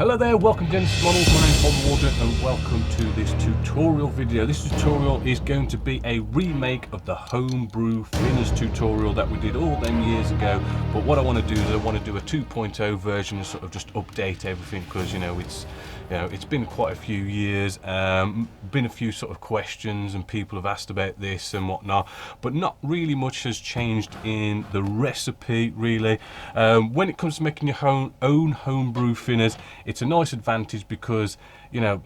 Hello there, welcome to Genesis Models. My name's Bob Warden and welcome to this tutorial video. This tutorial is going to be a remake of the homebrew thinners tutorial that we did all them years ago. But what I want to do is I want to do a 2.0 version and sort of just update everything because it's been quite a few years, been a few sort of questions and people have asked about this and whatnot, but not really much has changed in the recipe really. When it comes to making your own homebrew thinners, it's a nice advantage because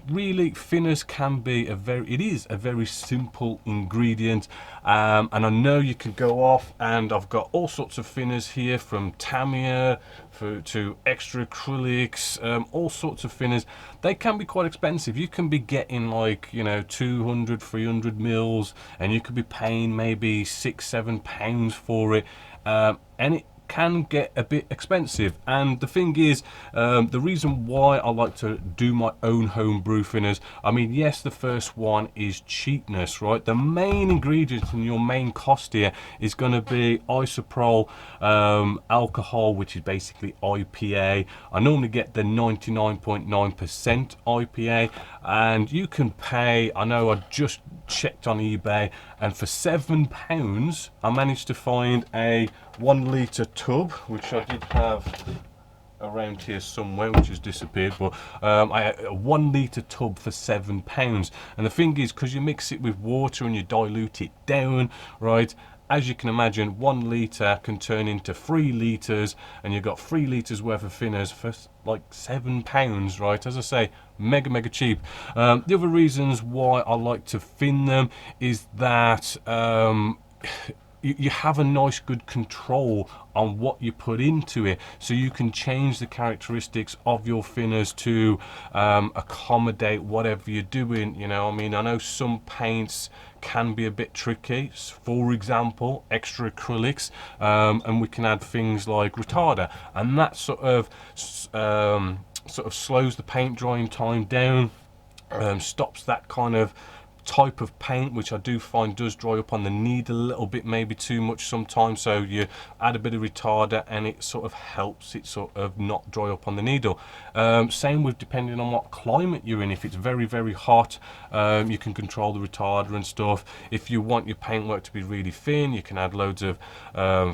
really thinners can be it is a very simple ingredient, and I know you can go off, and I've got all sorts of thinners here from Tamiya to extra acrylics, all sorts of thinners. They can be quite expensive. You can be getting like 200 300 mils and you could be paying maybe £6-7 for it, and it can get a bit expensive. And the thing is, the reason why I like to do my own homebrew thinners, I mean, yes, the first one is cheapness, right? The main ingredient and your main cost here is going to be isopropyl alcohol, which is basically IPA. I normally get the 99.9% IPA, and you can pay, I know I just checked on eBay, and for £7 I managed to find a 1 litre tub, which I did have around here somewhere, which has disappeared, but I had a 1 litre tub for £7. And the thing is, because you mix it with water and you dilute it down, right, as you can imagine, 1 litre can turn into 3 litres, and you've got 3 litres worth of thinners for like £7, right? As I say, mega cheap. The other reasons why I like to thin them is that you have a nice good control on what you put into it, so you can change the characteristics of your thinners to accommodate whatever you're doing. I mean, I know some paints can be a bit tricky, for example extra acrylics, and we can add things like Retarder, and that sort of slows the paint drying time down, stops that kind of type of paint, which I do find does dry up on the needle a little bit, maybe too much sometimes. So you add a bit of Retarder and it sort of helps it sort of not dry up on the needle. Same with depending on what climate you're in. If it's very hot, you can control the Retarder and stuff. If you want your paintwork to be really thin, you can add loads of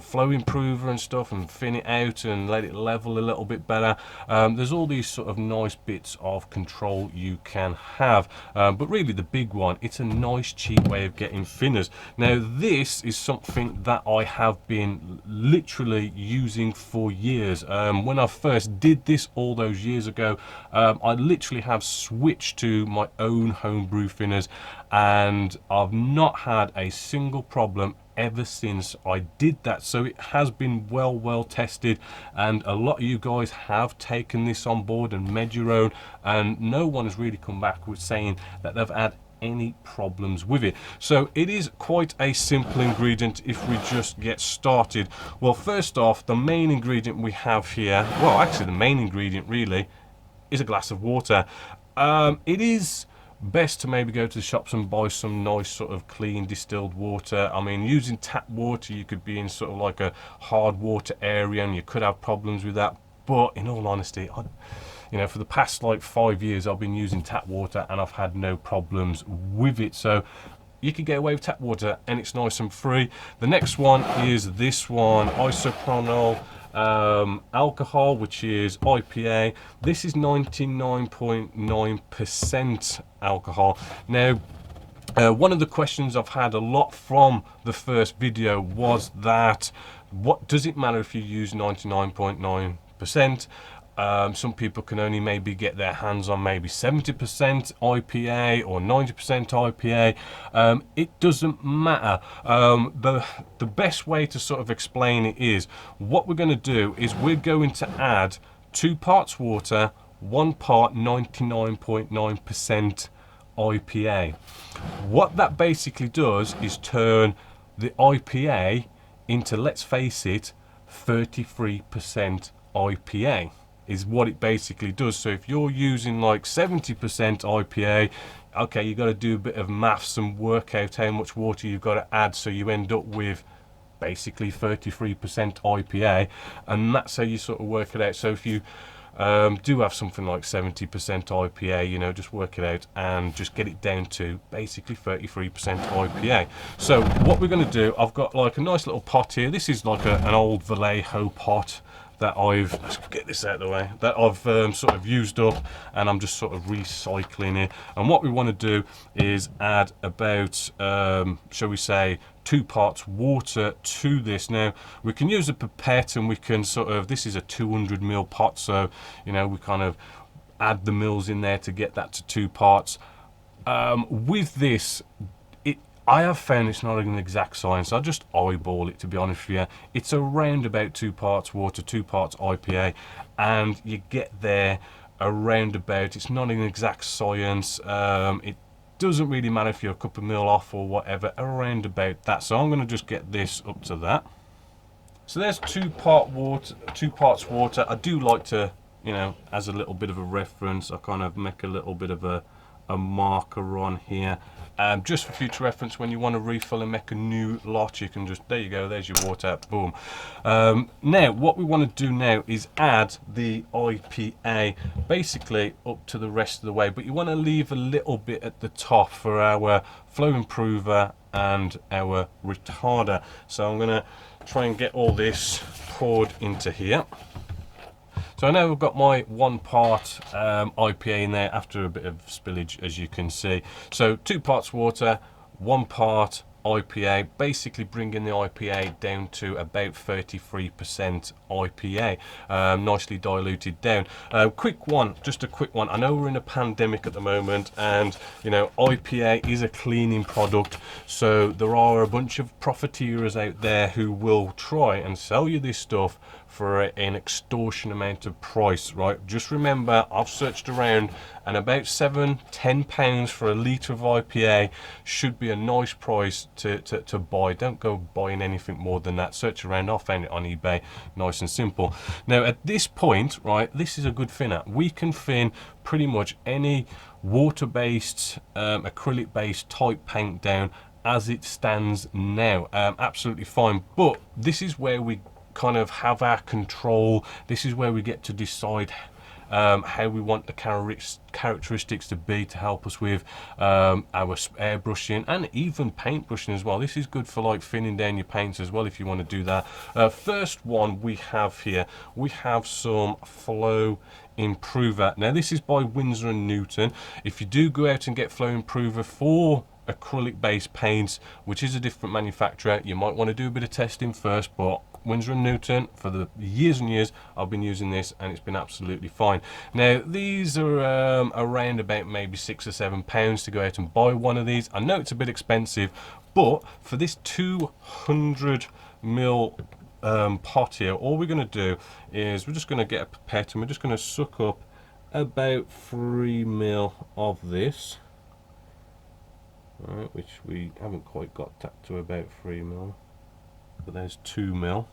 flow improver and stuff and thin it out and let it level a little bit better. There's all these sort of nice bits of control you can have, but really the big one, it's a nice cheap way of getting thinners. Now this is something that I have been literally using for years. When I first did this all those years ago, I literally have switched to my own homebrew thinners, and I've not had a single problem ever since I did that. So it has been well tested, and a lot of you guys have taken this on board and made your own, and no one has really come back with saying that they've had any problems with it. So it is quite a simple ingredient if we just get started. Well, first off, the main ingredient we have here, well actually the main ingredient really is a glass of water. It is best to maybe go to the shops and buy some nice sort of clean distilled water. I mean, using tap water, you could be in sort of like a hard water area and you could have problems with that, but in all honesty, for the past like 5 years I've been using tap water and I've had no problems with it. So you can get away with tap water and it's nice and free. The next one is this one, isopropyl alcohol, which is IPA. This is 99.9% alcohol. Now one of the questions I've had a lot from the first video was that, what does it matter if you use 99.9%? Some people can only maybe get their hands on maybe 70% IPA or 90% IPA. It doesn't matter. The best way to sort of explain it is, what we're going to do is we're going to add 2 parts water, 1 part 99.9% IPA. What that basically does is turn the IPA into, let's face it, 33% IPA. Is what it basically does. So if you're using like 70% IPA, okay, you got to do a bit of maths and work out how much water you've got to add, so you end up with basically 33% IPA, and that's how you sort of work it out. So if you do have something like 70% IPA, you know, just work it out and just get it down to basically 33% IPA. So what we're going to do, I've got like a nice little pot here. This is like an old Vallejo pot that let's get this out of the way, that I've sort of used up, and I'm just sort of recycling it. And what we want to do is add about, shall we say, 2 parts water to this. Now we can use a pipette, and we can sort of, this is a 200 ml pot, so you know, we kind of add the mils in there to get that to 2 parts. With this, I have found it's not an exact science. I just eyeball it, to be honest with you. It's around about 2 parts water, 2 parts IPA, and you get there around about, it's not an exact science. It doesn't really matter if you're a couple of mil off or whatever, around about that. So I'm going to just get this up to that. So there's 2 parts water. I do like to, you know, as a little bit of a reference, I kind of make a little bit of a marker on here, just for future reference. When you want to refill and make a new lot, you can just, there you go, there's your water, boom. Now what we want to do now is add the IPA basically up to the rest of the way, but you want to leave a little bit at the top for our flow improver and our retarder. So I'm going to try and get all this poured into here. So I know I've got my 1 part IPA in there after a bit of spillage, as you can see. So 2 parts water, 1 part IPA, basically bringing the IPA down to about 33% IPA, nicely diluted down. Quick one, just a quick one. I know we're in a pandemic at the moment, and you know, IPA is a cleaning product, so there are a bunch of profiteers out there who will try and sell you this stuff for an extortion amount of price, right? Just remember, I've searched around, and about £7–10 for a litre of IPA should be a nice price to buy. Don't go buying anything more than that. Search around. I found it on eBay, nice and simple. Now at this point, right, this is a good thinner. We can thin pretty much any water-based, acrylic-based type paint down as it stands now. Absolutely fine. But this is where we kind of have our control. This is where we get to decide how we want the characteristics to be, to help us with our airbrushing and even paint brushing as well. This is good for like thinning down your paints as well, if you want to do that. First one we have here, we have some Flow Improver. Now this is by Winsor & Newton. If you do go out and get Flow Improver for acrylic based paints, which is a different manufacturer, you might want to do a bit of testing first, but Winsor & Newton, for the years and years I've been using this, and it's been absolutely fine. Now these are around about maybe £6 or £7 to go out and buy one of these. I know it's a bit expensive, but for this 200 ml pot here, all we're going to do is we're just going to get a pipette, and we're just going to suck up about 3 ml of this. Right, which we haven't quite got that to about 3 ml, but there's 2 ml.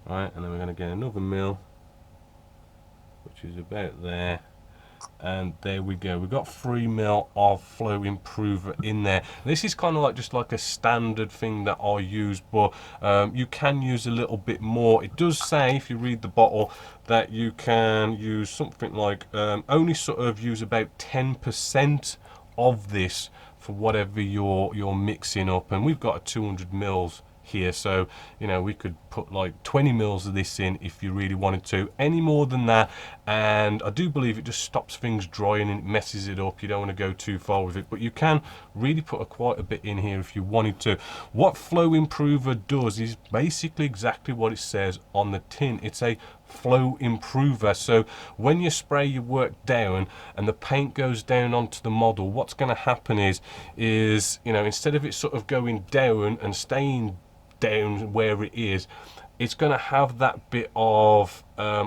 Right, and then we're going to get another ml, which is about there, and there we go. We've got 3 ml of Flow Improver in there. This is kind of like just like a standard thing that I use, but you can use a little bit more. It does say, if you read the bottle, that you can use something like only sort of use about 10% of this for whatever you're mixing up. And we've got a 200 mils here, so you know, we could put like 20 mils of this in if you really wanted to. Any more than that, and I do believe it just stops things drying and it messes it up. You don't want to go too far with it, but you can really put quite a bit in here if you wanted to. What Flow Improver does is basically exactly what it says on the tin. It's a flow improver. So when you spray your work down and the paint goes down onto the model, what's going to happen is you know, instead of it sort of going down and staying down where it is, it's going to have that bit of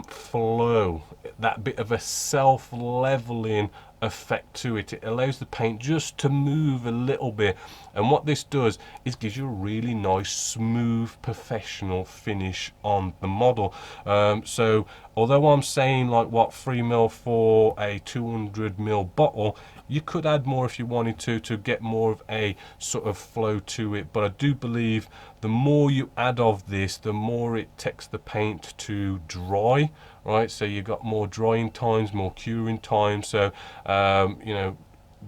flow, that bit of a self-leveling effect to it. It allows the paint just to move a little bit, and what this does is gives you a really nice, smooth, professional finish on the model. So although I'm saying like what 3 ml for a 200 ml bottle, you could add more if you wanted to get more of a sort of flow to it, but I do believe the more you add of this, the more it takes the paint to dry right? So you've got more drying times, more curing time. So you know,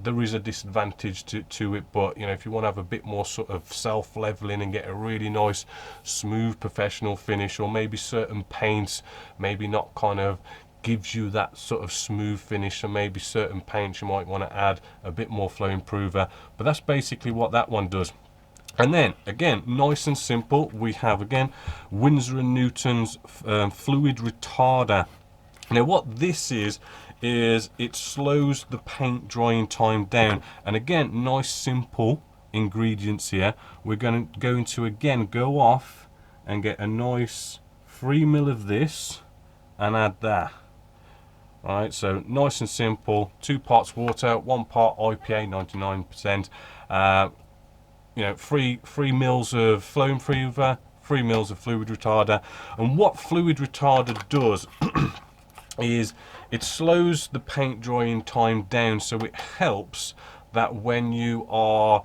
there is a disadvantage to it, but you know, if you want to have a bit more sort of self-leveling and get a really nice smooth professional finish, or maybe certain paints maybe not kind of gives you that sort of smooth finish, so maybe certain paints you might want to add a bit more flow improver, but that's basically what that one does. And then again, nice and simple, we have again Winsor & Newton's fluid retarder. Now what this is it slows the paint drying time down. And again, nice simple ingredients here. We're going to again go off and get a nice 3 ml of this and add that. Right, so nice and simple, 2 parts water, 1 part IPA, 99%. You know, 3 mils of flow improver, 3 mils of fluid retarder. And what fluid retarder does is it slows the paint drying time down, so it helps that when you are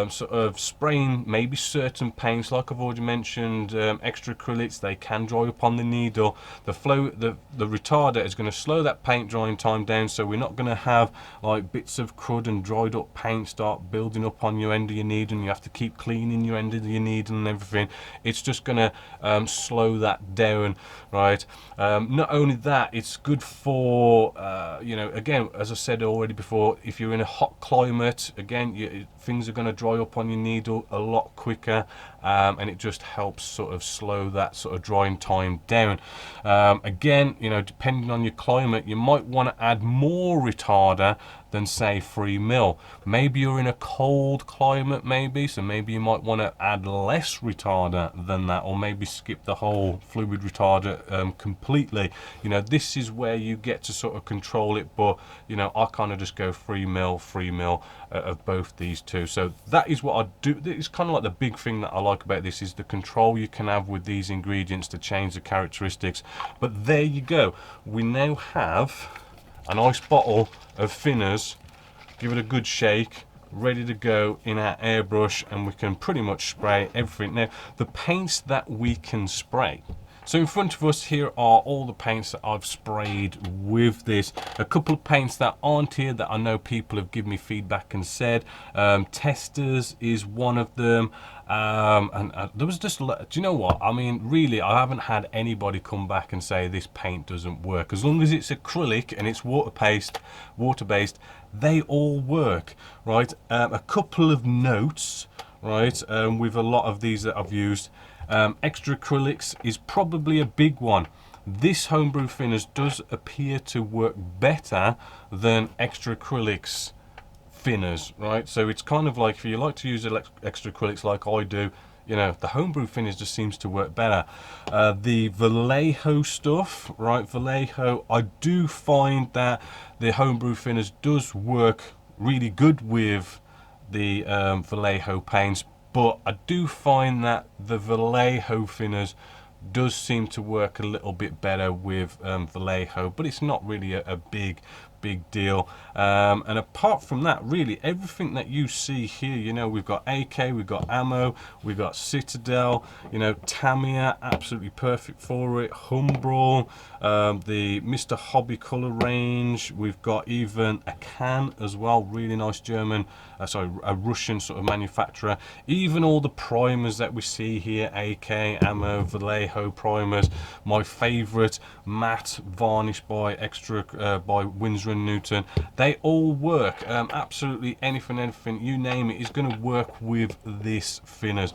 sort of spraying maybe certain paints, like I've already mentioned, extra acrylics, they can dry up on the needle. The retarder is going to slow that paint drying time down, so we're not going to have like bits of crud and dried up paint start building up on your end of your needle and you have to keep cleaning your end of your needle and everything. It's just going to slow that down, right? Not only that, it's good for you know, again, as I said already before, if you're in a hot climate, again, things are going to dry up on your needle a lot quicker, and it just helps sort of slow that sort of drying time down. Again, you know, depending on your climate, you might want to add more retarder than say 3 mil. Maybe you're in a cold climate, maybe, so maybe you might want to add less retarder than that, or maybe skip the whole fluid retarder completely. You know, this is where you get to sort of control it, but you know, I kind of just go 3 mil of both these two. So that is what I do. It's kind of like the big thing that I like about this is the control you can have with these ingredients to change the characteristics. But there you go, we now have a nice bottle of thinners. Give it a good shake, ready to go in our airbrush, and we can pretty much spray everything. Now the paints that we can spray, so in front of us here are all the paints that I've sprayed with this. A couple of paints that aren't here that I know people have given me feedback and said. Testers is one of them. And there was just, do you know what? I mean, really, I haven't had anybody come back and say this paint doesn't work. As long as it's acrylic and it's water-based, they all work, right? A couple of notes, right, with a lot of these that I've used. Extra acrylics is probably a big one. This homebrew thinners does appear to work better than extra acrylics thinners, right? So it's kind of like, if you like to use extra acrylics like I do, you know, the homebrew thinners just seems to work better. The Vallejo stuff, right? Vallejo, I do find that the homebrew thinners does work really good with the Vallejo paints, but I do find that the Vallejo thinners does seem to work a little bit better with Vallejo, but it's not really a big deal. And apart from that, really everything that you see here, you know, we've got AK, we've got Ammo, we've got Citadel, you know, Tamiya, absolutely perfect for it, Humbrol, the Mr. Hobby color range, we've got even a Can as well, really nice German, a Russian sort of manufacturer. Even all the primers that we see here, AK, Ammo, Vallejo primers, my favorite matte varnish by by Winsor & Newton, they all work. Absolutely anything you name it is going to work with this thinners.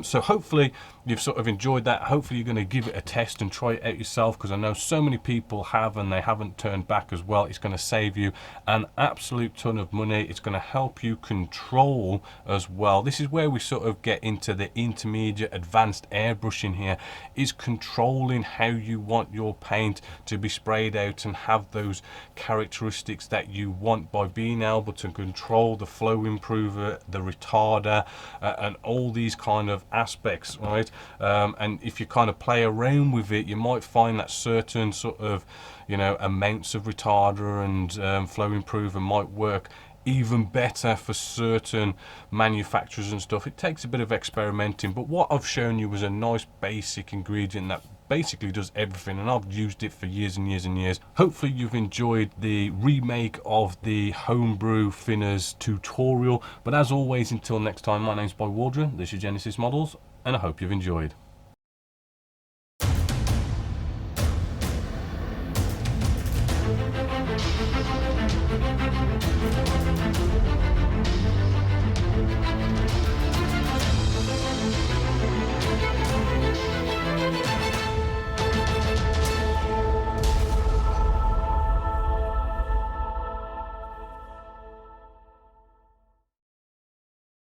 So hopefully you've sort of enjoyed that. Hopefully you're going to give it a test and try it out yourself, because I know so many people have and they haven't turned back as well. It's going to save you an absolute ton of money. It's going to help you control as well. This is where we sort of get into the intermediate advanced airbrushing here, is controlling how you want your paint to be sprayed out and have those characteristics that you want, by being able to control the flow improver, the retarder, and all these kind of aspects, right? And if you kind of play around with it, you might find that certain sort of, you know, amounts of retarder and flow improver might work even better for certain manufacturers and stuff. It takes a bit of experimenting, but what I've shown you was a nice basic ingredient that basically does everything, and I've used it for years and years and years. Hopefully you've enjoyed the remake of the homebrew thinners tutorial, but as always, until next time, my name's Boy Waldron, this is Genesis Models, and I hope you've enjoyed.